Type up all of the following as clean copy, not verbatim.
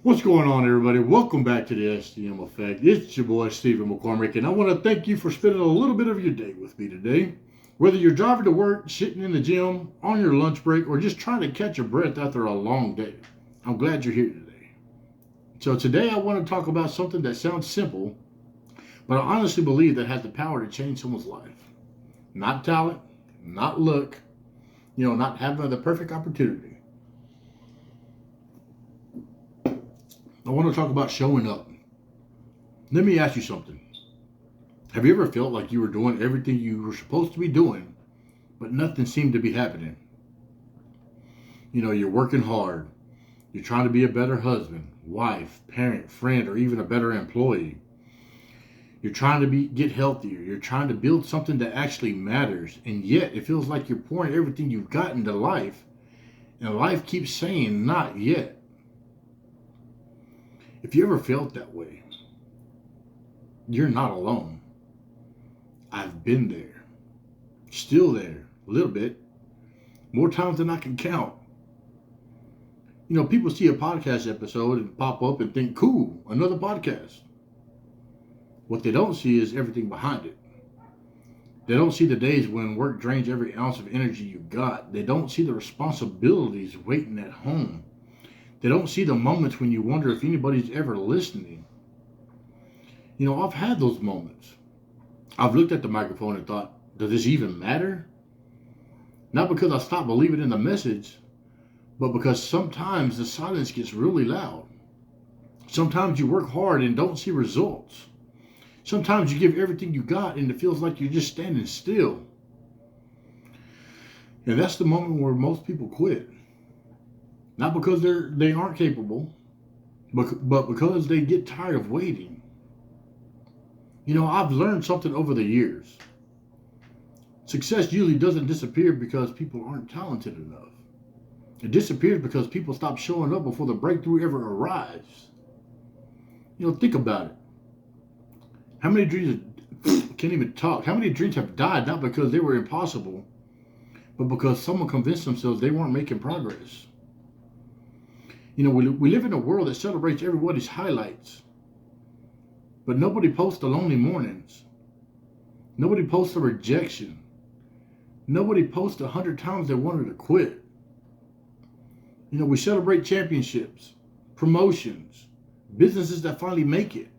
What's going on, everybody? Welcome back to the SDM Effect. It's your boy, Stephen McCormick, and I want to thank you for spending a little bit of your day with me today. Whether you're driving to work, sitting in the gym, on your lunch break, or just trying to catch your breath after a long day, I'm glad you're here today. So, today I want to talk about something that sounds simple, but I honestly believe that has the power to change someone's life. Not talent, not luck, not having the perfect opportunity. I want to talk about showing up. Let me ask you something. Have you ever felt like you were doing everything you were supposed to be doing, but nothing seemed to be happening? You're working hard. You're trying to be a better husband, wife, parent, friend, or even a better employee. You're trying to get healthier. You're trying to build something that actually matters. And yet it feels like you're pouring everything you've got into life, and life keeps saying, not yet. If you ever felt that way, you're not alone. I've been there. Still there. A little bit. More times than I can count. People see a podcast episode and pop up and think, cool, another podcast. What they don't see is everything behind it. They don't see the days when work drains every ounce of energy you got. They don't see the responsibilities waiting at home. They don't see the moments when you wonder if anybody's ever listening. I've had those moments. I've looked at the microphone and thought, does this even matter? Not because I stopped believing in the message, but because sometimes the silence gets really loud. Sometimes you work hard and don't see results. Sometimes you give everything you got and it feels like you're just standing still. And that's the moment where most people quit. Not because they aren't capable, but because they get tired of waiting. I've learned something over the years. Success usually doesn't disappear because people aren't talented enough. It disappears because people stop showing up before the breakthrough ever arrives. Think about it. How many dreams can't even talk? How many dreams have died not because they were impossible, but because someone convinced themselves they weren't making progress? We live in a world that celebrates everybody's highlights, but nobody posts the lonely mornings. Nobody posts the rejection. Nobody posts 100 times they wanted to quit. We celebrate championships, promotions, businesses that finally make it.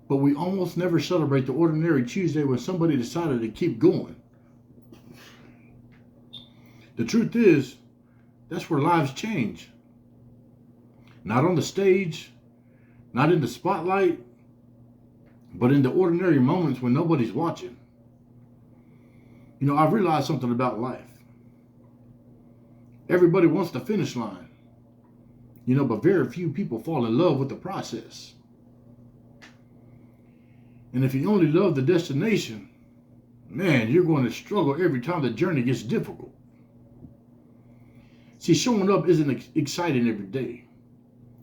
But we almost never celebrate the ordinary Tuesday when somebody decided to keep going. The truth is, that's where lives change. Not on the stage, not in the spotlight, but in the ordinary moments when nobody's watching. I've realized something about life. Everybody wants the finish line, but very few people fall in love with the process. And if you only love the destination, man, you're going to struggle every time the journey gets difficult. See, showing up isn't exciting every day.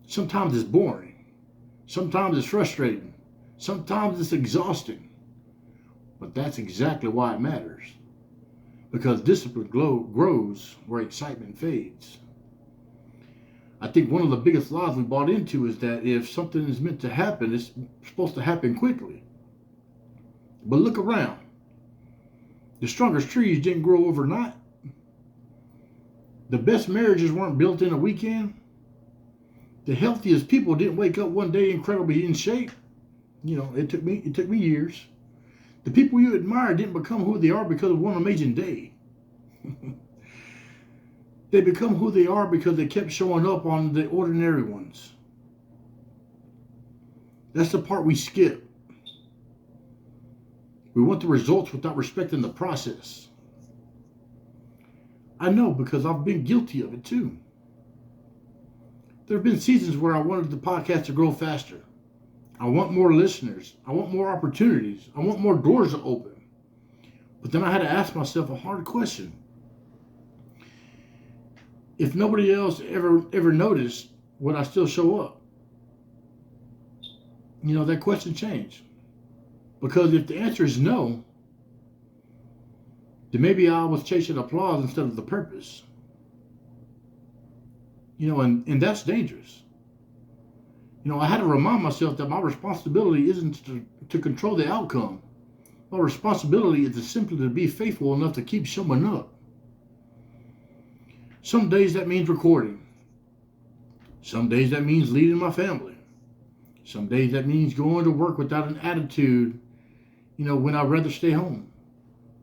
Sometimes it's boring. Sometimes it's frustrating. Sometimes it's exhausting. But that's exactly why it matters. Because discipline grows where excitement fades. I think one of the biggest lies we bought into is that if something is meant to happen, it's supposed to happen quickly. But look around. The strongest trees didn't grow overnight. The best marriages weren't built in a weekend. The healthiest people didn't wake up one day incredibly in shape. It took me years. The people you admire didn't become who they are because of one amazing day. They become who they are because they kept showing up on the ordinary ones. That's the part we skip. We want the results without respecting the process. I know because I've been guilty of it too. There have been seasons where I wanted the podcast to grow faster. I want more listeners. I want more opportunities. I want more doors to open. But then I had to ask myself a hard question. If nobody else ever noticed, would I still show up? That question changed. Because if the answer is no, then maybe I was chasing applause instead of the purpose. And that's dangerous. I had to remind myself that my responsibility isn't to control the outcome. My responsibility is simply to be faithful enough to keep showing up. Some days that means recording. Some days that means leading my family. Some days that means going to work without an attitude, when I'd rather stay home.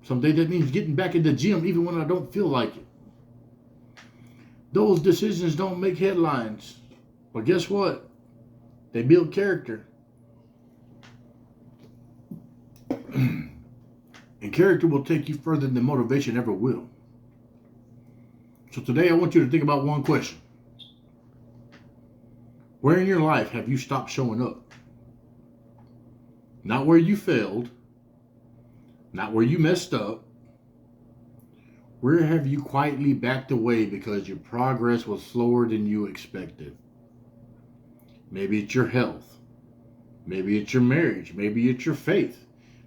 Some days that means getting back in the gym even when I don't feel like it. Those decisions don't make headlines. But guess what? They build character. And character will take you further than motivation ever will. So today I want you to think about one question. Where in your life have you stopped showing up? Not where you failed. Not where you messed up. Where have you quietly backed away because your progress was slower than you expected? Maybe it's your health. Maybe it's your marriage. Maybe it's your faith.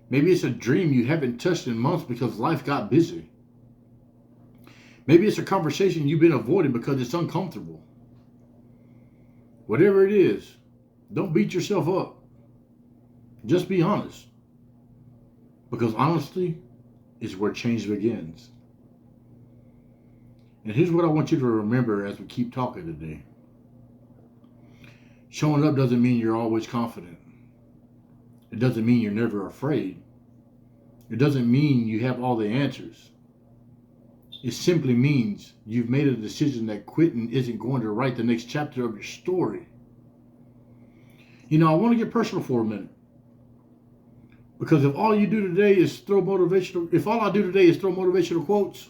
Maybe it's a dream you haven't touched in months because life got busy. Maybe it's a conversation you've been avoiding because it's uncomfortable. Whatever it is, don't beat yourself up. Just be honest. Because honesty is where change begins. And here's what I want you to remember as we keep talking today. Showing up doesn't mean you're always confident. It doesn't mean you're never afraid. It doesn't mean you have all the answers. It simply means you've made a decision that quitting isn't going to write the next chapter of your story. I want to get personal for a minute. Because if all I do today is throw motivational quotes,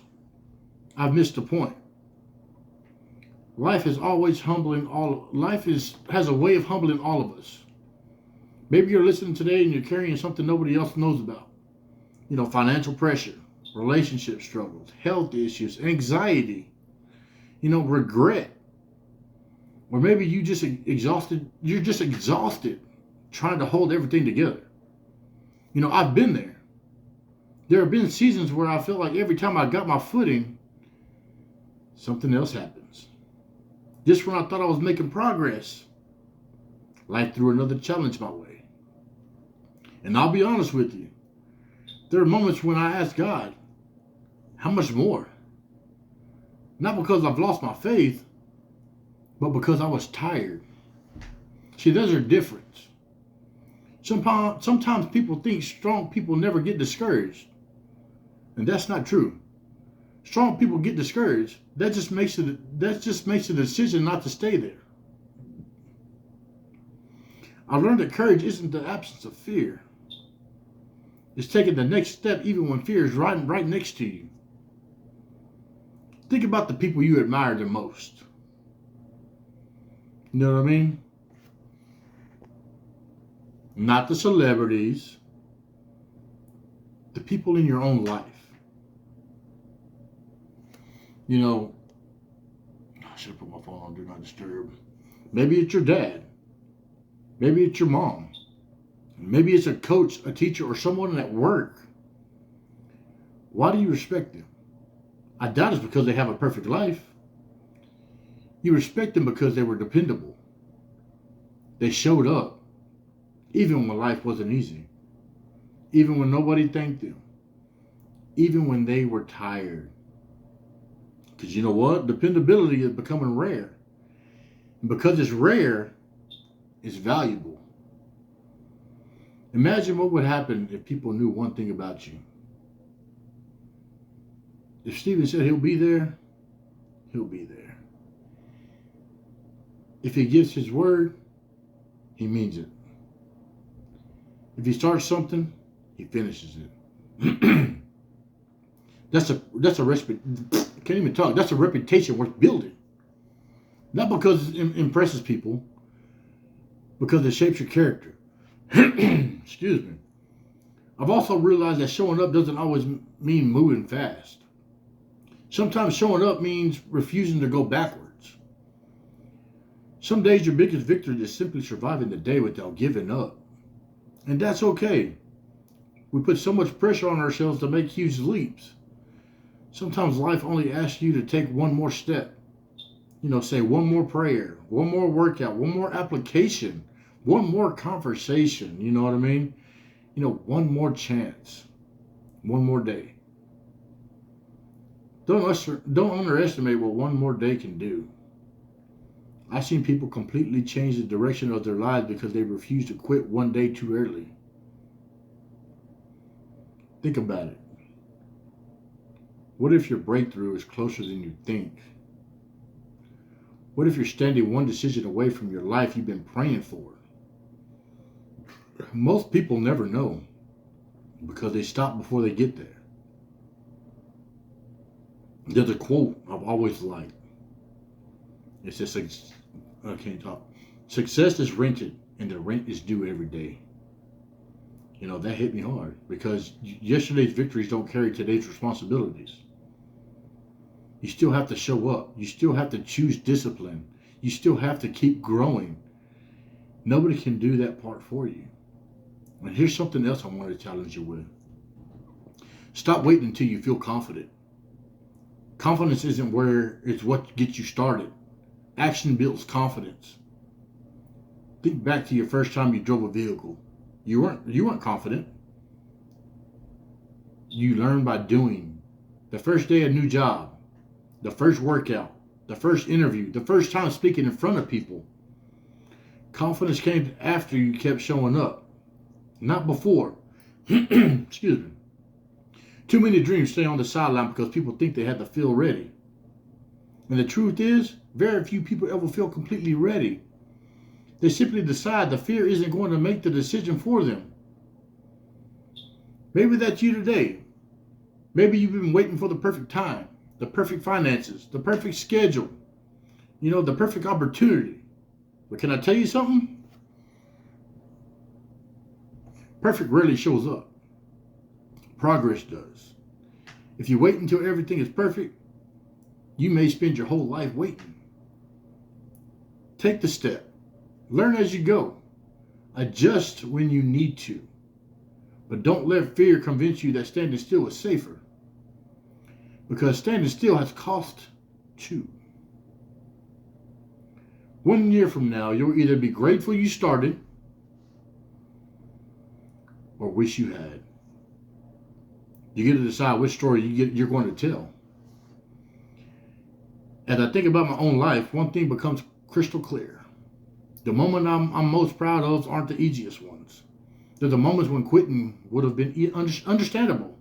I've missed the point. Life has a way of humbling all of us. Maybe you're listening today and you're carrying something nobody else knows about. Financial pressure, relationship struggles, health issues, anxiety, regret. Or maybe you're just exhausted trying to hold everything together. I've been there. There have been seasons where I feel like every time I got my footing, something else happens. Just when I thought I was making progress, life threw another challenge my way. And I'll be honest with you, there are moments when I ask God, how much more? Not because I've lost my faith, but because I was tired. See, there's a difference. Sometimes people think strong people never get discouraged. And that's not true. Strong people get discouraged. That just makes a decision not to stay there. I learned that courage isn't the absence of fear. It's taking the next step even when fear is right next to you. Think about the people you admire the most. You know what I mean? Not the celebrities. The people in your own life. I should have put my phone on Do Not Disturb. Maybe it's your dad. Maybe it's your mom. Maybe it's a coach, a teacher, or someone at work. Why do you respect them? I doubt it's because they have a perfect life. You respect them because they were dependable. They showed up, even when life wasn't easy. Even when nobody thanked them. Even when they were tired. Because you know what? Dependability is becoming rare. And because it's rare, it's valuable. Imagine what would happen if people knew one thing about you. If Stephen said he'll be there, he'll be there. If he gives his word, he means it. If he starts something, he finishes it. That's a can't even talk. That's a reputation worth building. Not because it impresses people, because it shapes your character. Excuse me. I've also realized that showing up doesn't always mean moving fast. Sometimes showing up means refusing to go backwards. Some days your biggest victory is simply surviving the day without giving up. And that's okay. We put so much pressure on ourselves to make huge leaps. Sometimes life only asks you to take one more step. say one more prayer, one more workout, one more application, one more conversation. You know what I mean? One more chance, one more day. Don't underestimate what one more day can do. I've seen people completely change the direction of their lives because they refuse to quit one day too early. Think about it. What if your breakthrough is closer than you think? What if you're standing one decision away from your life you've been praying for? Most people never know because they stop before they get there. There's a quote I've always liked. It says, I can't talk. Success is rented and the rent is due every day. That hit me hard because yesterday's victories don't carry today's responsibilities. You still have to show up. You still have to choose discipline. You still have to keep growing. Nobody can do that part for you. And here's something else I want to challenge you with. Stop waiting until you feel confident. Confidence isn't where it's what gets you started. Action builds confidence. Think back to your first time you drove a vehicle. You weren't confident. You learn by doing. The first day of a new job, the first workout, the first interview, the first time speaking in front of people. Confidence came after you kept showing up, not before. Excuse me. Too many dreams stay on the sideline because people think they have to feel ready. And the truth is, very few people ever feel completely ready. They simply decide the fear isn't going to make the decision for them. Maybe that's you today. Maybe you've been waiting for the perfect time, the perfect finances, the perfect schedule, the perfect opportunity. But can I tell you something? Perfect rarely shows up. Progress does. If you wait until everything is perfect, you may spend your whole life waiting. Take the step. Learn as you go. Adjust when you need to. But don't let fear convince you that standing still is safer. Because standing still has cost too. 1 year from now, you'll either be grateful you started or wish you had. You get to decide which story you're going to tell. As I think about my own life, one thing becomes crystal clear. The moment I'm most proud of aren't the easiest ones. They're the moments when quitting would have been understandable.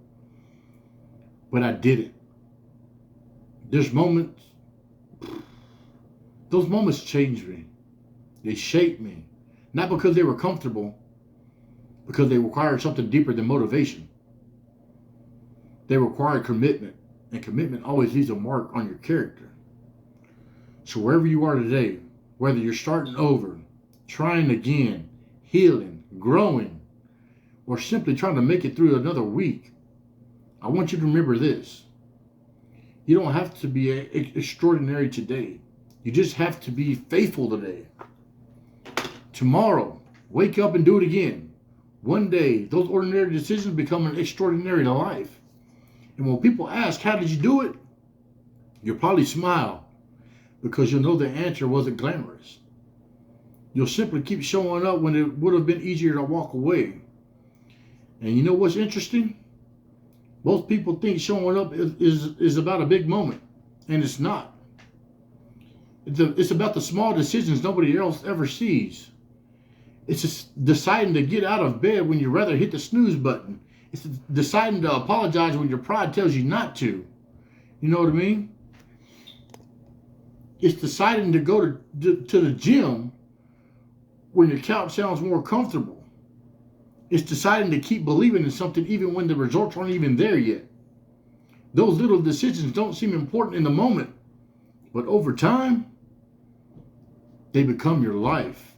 But I did it. Those moments changed me. They shaped me. Not because they were comfortable, because they required something deeper than motivation. They required commitment, and commitment always leaves a mark on your character. So wherever you are today, whether you're starting over, trying again, healing, growing, or simply trying to make it through another week, I want you to remember this. You don't have to be extraordinary today. You just have to be faithful today. Tomorrow, wake up and do it again. One day, those ordinary decisions become an extraordinary life. And when people ask, how did you do it? You'll probably smile because you'll know the answer wasn't glamorous. You'll simply keep showing up when it would have been easier to walk away. And you know what's interesting? Most people think showing up is about a big moment, and it's not. It's about the small decisions nobody else ever sees. It's just deciding to get out of bed when you rather hit the snooze button. It's deciding to apologize when your pride tells you not to. You know what I mean? It's deciding to go to the gym when your couch sounds more comfortable. It's deciding to keep believing in something even when the results aren't even there yet. Those little decisions don't seem important in the moment, but over time, they become your life.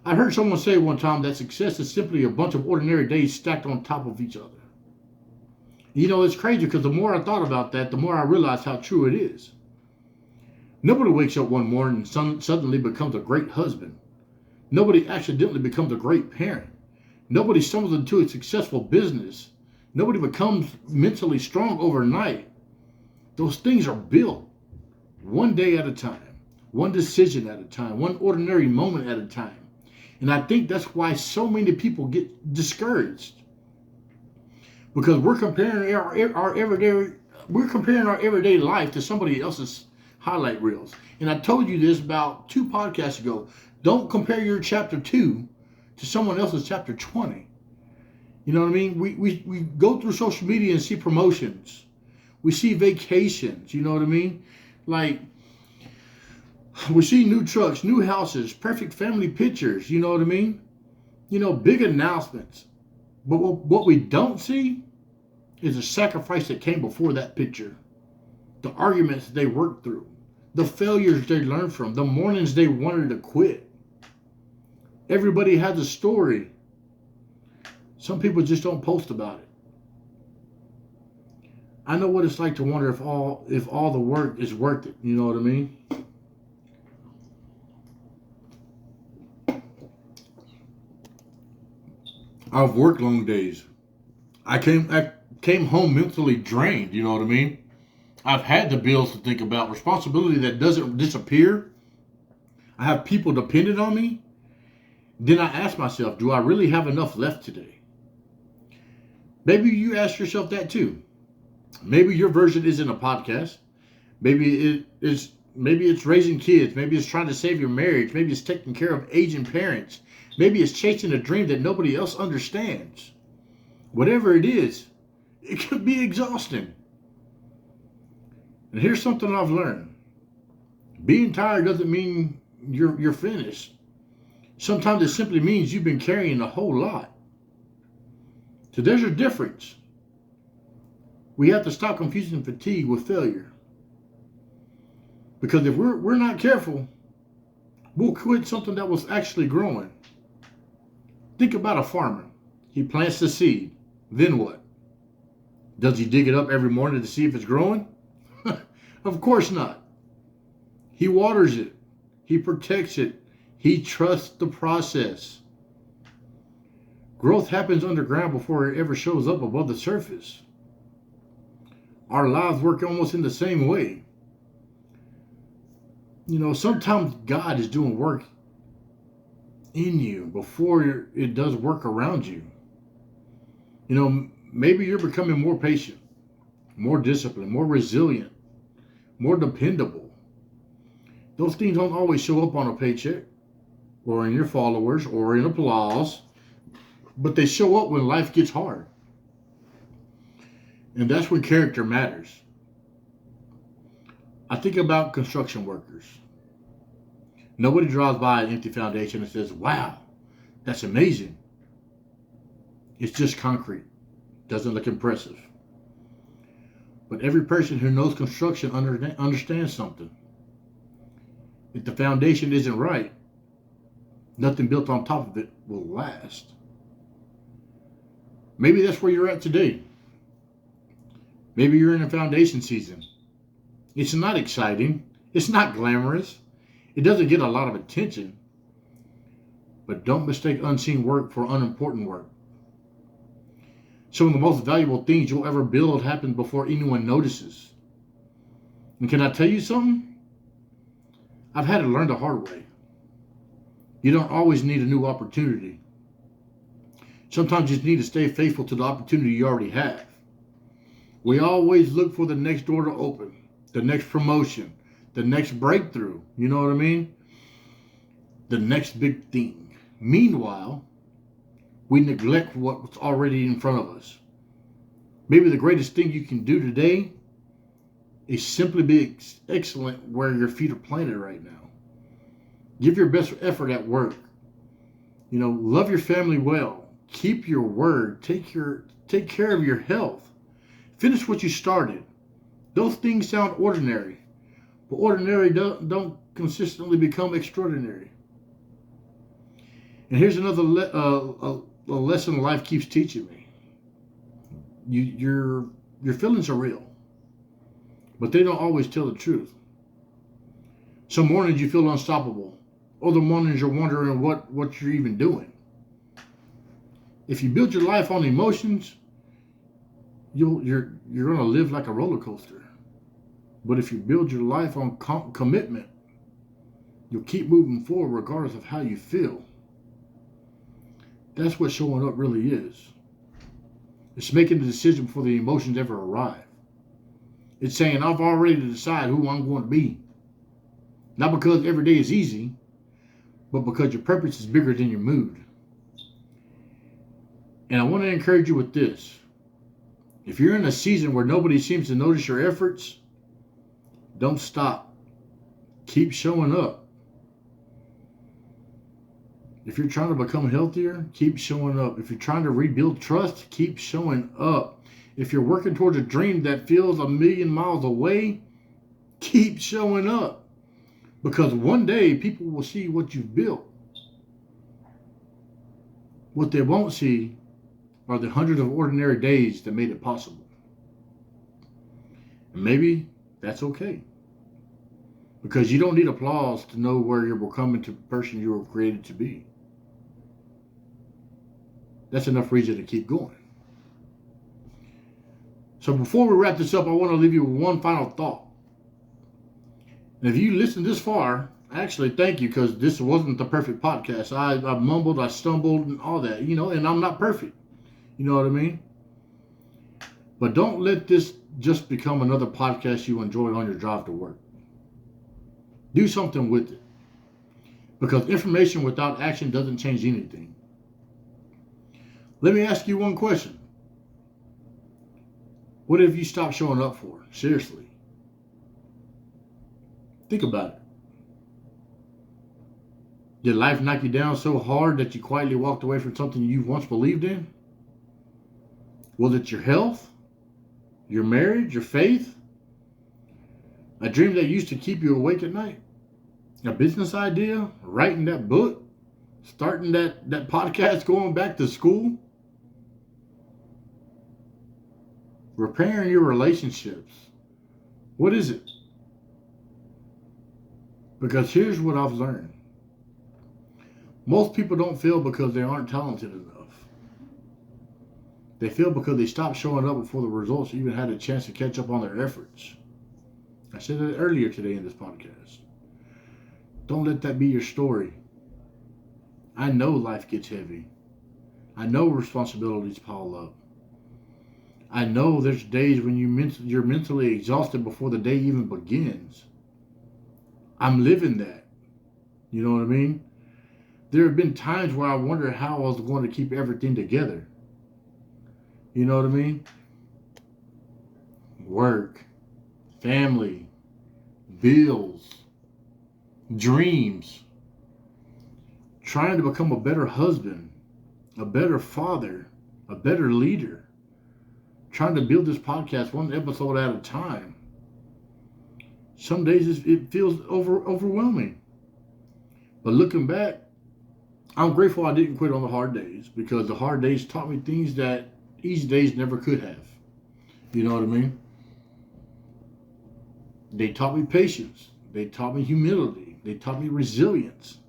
I heard someone say one time that success is simply a bunch of ordinary days stacked on top of each other. It's crazy because the more I thought about that, the more I realized how true it is. Nobody wakes up one morning and suddenly becomes a great husband. Nobody accidentally becomes a great parent. Nobody stumbles into a successful business. Nobody becomes mentally strong overnight. Those things are built one day at a time, one decision at a time, one ordinary moment at a time. And I think that's why so many people get discouraged, because we're comparing our everyday life to somebody else's highlight reels. And I told you this about 2 podcasts ago. Don't compare your chapter 2 to someone else's chapter 20. You know what I mean? We go through social media and see promotions. We see vacations, you know what I mean? Like, we see new trucks, new houses, perfect family pictures, you know what I mean? You know, big announcements. But what we don't see is the sacrifice that came before that picture. The arguments they worked through. The failures they learned from. The mornings they wanted to quit. Everybody has a story. Some people just don't post about it. I know what it's like to wonder if all the work is worth it. You know what I mean? I've worked long days. I came home mentally drained. You know what I mean? I've had the bills to think about, responsibility that doesn't disappear. I have people dependent on me. Then I ask myself, do I really have enough left today? Maybe you ask yourself that too. Maybe your version isn't a podcast. Maybe it's raising kids. Maybe it's trying to save your marriage. Maybe it's taking care of aging parents. Maybe it's chasing a dream that nobody else understands. Whatever it is, it can be exhausting. And here's something I've learned. Being tired doesn't mean you're finished. Sometimes it simply means you've been carrying a whole lot. So there's a difference. We have to stop confusing fatigue with failure. Because if we're not careful, we'll quit something that was actually growing. Think about a farmer. He plants the seed. Then what? Does he dig it up every morning to see if it's growing? Of course not. He waters it. He protects it. He trusts the process. Growth happens underground before it ever shows up above the surface. Our lives work almost in the same way. You know, sometimes God is doing work in you before it does work around you. You know, maybe you're becoming more patient, more disciplined, more resilient, more dependable. Those things don't always show up on a paycheck or in your followers or in applause, but they show up when life gets hard. And that's when character matters. I think about construction workers. Nobody drives by an empty foundation and says, wow, that's amazing. It's just concrete. Doesn't look impressive. But every person who knows construction understands something. If the foundation isn't right, nothing built on top of it will last. Maybe that's where you're at today. Maybe you're in a foundation season. It's not exciting. It's not glamorous. It doesn't get a lot of attention. But don't mistake unseen work for unimportant work. Some of the most valuable things you'll ever build happen before anyone notices. And can I tell you something? I've had to learn the hard way. You don't always need a new opportunity. Sometimes you just need to stay faithful to the opportunity you already have. We always look for the next door to open, the next promotion, the next breakthrough. You know what I mean? The next big thing. Meanwhile, we neglect what's already in front of us. Maybe the greatest thing you can do today is simply be excellent where your feet are planted right now. Give your best effort at work. You know, love your family well. Keep your word. Take care of your health. Finish what you started. Those things sound ordinary, but ordinary don't consistently become extraordinary. And here's another a lesson life keeps teaching me. Your feelings are real, but they don't always tell the truth. Some mornings you feel unstoppable. Other mornings you're wondering what you're even doing. If you build your life on emotions, you're going to live like a roller coaster. But if you build your life on commitment, you'll keep moving forward regardless of how you feel. That's what showing up really is. It's making the decision before the emotions ever arrive. It's saying, I've already decided who I'm going to be. Not because every day is easy, but because your purpose is bigger than your mood. And I want to encourage you with this. If you're in a season where nobody seems to notice your efforts, don't stop. Keep showing up. If you're trying to become healthier, keep showing up. If you're trying to rebuild trust, keep showing up. If you're working towards a dream that feels 1,000,000 miles away, keep showing up. Because one day people will see what you've built. What they won't see are the hundreds of ordinary days that made it possible. And maybe that's okay. Because you don't need applause to know where you're becoming to the person you were created to be. That's enough reason to keep going. So before we wrap this up, I want to leave you with one final thought. And if you listened this far, actually thank you, because this wasn't the perfect podcast. I mumbled, I stumbled, and all that, and I'm not perfect. You know what I mean? But don't let this just become another podcast you enjoy on your drive to work. Do something with it. Because information without action doesn't change anything. Let me ask you one question. What have you stopped showing up for? Seriously. Think about it. Did life knock you down so hard that you quietly walked away from something you once believed in? Was it your health? Your marriage? Your faith? A dream that used to keep you awake at night? A business idea? Writing that book? Starting that podcast? Going back to school? Repairing your relationships? What is it? Because here's what I've learned. Most people don't fail because they aren't talented enough. They fail because they stopped showing up before the results even had a chance to catch up on their efforts. I said that earlier today in this podcast. Don't let that be your story. I know life gets heavy. I know responsibilities pile up. I know there's days when you're mentally exhausted before the day even begins. I'm living that. You know what I mean? There have been times where I wonder how I was going to keep everything together. You know what I mean? Work, family, bills, dreams. Trying to become a better husband, a better father, a better leader. Trying to build this podcast one episode at a time. Some days it feels overwhelming. But looking back, I'm grateful I didn't quit on the hard days, because the hard days taught me things that easy days never could have. You know what I mean? They taught me patience. They taught me humility. They taught me resilience.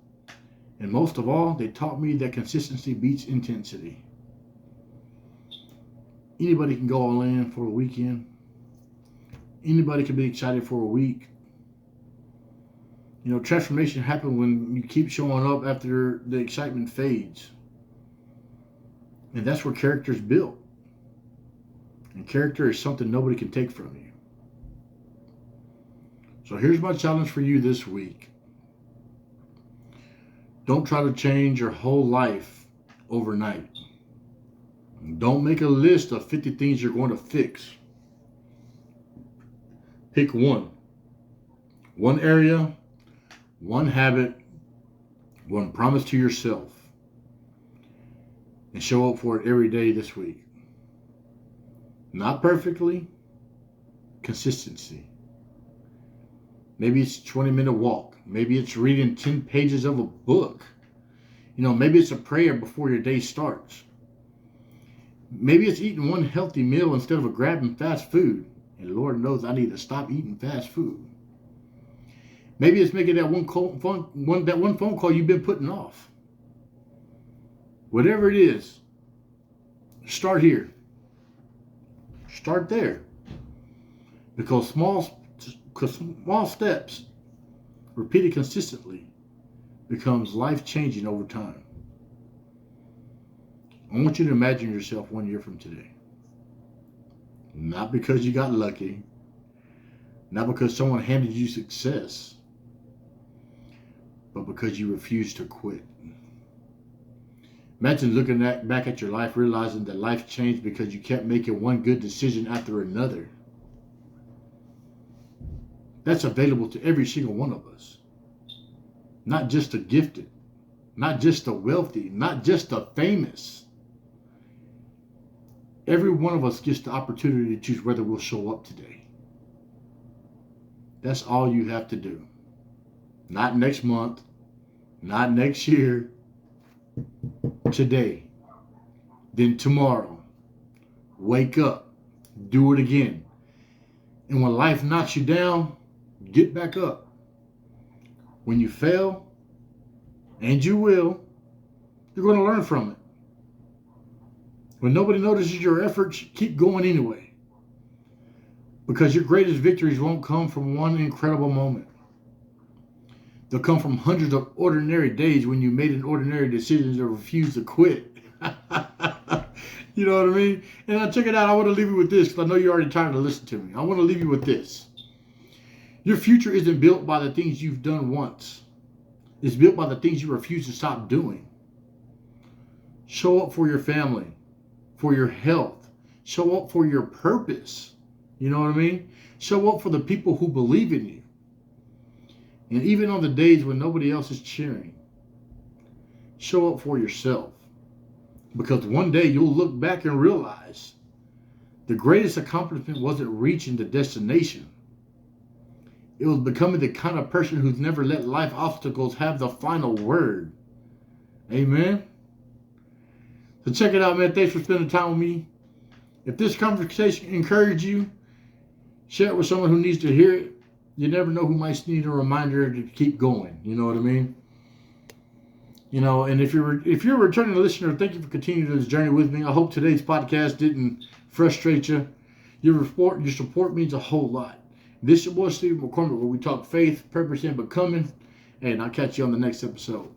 And most of all, they taught me that consistency beats intensity. Anybody can go all in for a weekend. Anybody can be excited for a week. Transformation happens when you keep showing up after the excitement fades. And that's where character is built. And character is something nobody can take from you. So here's my challenge for you this week. Don't try to change your whole life overnight. Don't make a list of 50 things you're going to fix. Pick one. One area, one habit, one promise to yourself. And show up for it every day this week. Not perfectly, consistency. Maybe it's a 20-minute walk. Maybe it's reading 10 pages of a book. Maybe it's a prayer before your day starts. Maybe it's eating one healthy meal instead of grabbing fast food. And Lord knows I need to stop eating fast food. Maybe it's making that one phone call you've been putting off. Whatever it is, start here. Start there. Because small Because small steps, repeated consistently, becomes life-changing over time. I want you to imagine yourself 1 year from today. Not because you got lucky, not because someone handed you success, but because you refused to quit. Imagine looking back at your life, realizing that life changed because you kept making one good decision after another. That's available to every single one of us. Not just the gifted, not just the wealthy, not just the famous. Every one of us gets the opportunity to choose whether we'll show up today. That's all you have to do. Not next month, not next year, today. Then tomorrow, wake up, do it again. And when life knocks you down, get back up. When you fail, and you will, you're going to learn from it. When nobody notices your efforts, keep going anyway. Because your greatest victories won't come from one incredible moment. They'll come from hundreds of ordinary days when you made an ordinary decision to refuse to quit. You know what I mean? And now check it out. I want to leave you with this because I know you're already tired of listening to me. I want to leave you with this. Your future isn't built by the things you've done once. It's built by the things you refuse to stop doing. Show up for your family, for your health. Show up for your purpose. You know what I mean? Show up for the people who believe in you. And even on the days when nobody else is cheering, show up for yourself. Because one day you'll look back and realize the greatest accomplishment wasn't reaching the destination. It was becoming the kind of person who's never let life obstacles have the final word. Amen? So check it out, man. Thanks for spending time with me. If this conversation encouraged you, share it with someone who needs to hear it. You never know who might need a reminder to keep going. You know what I mean? You know, and if you're a returning listener, thank you for continuing this journey with me. I hope today's podcast didn't frustrate you. Your support means a whole lot. This is your boy, SDM McCormick, where we talk faith, purpose, and becoming. And I'll catch you on the next episode.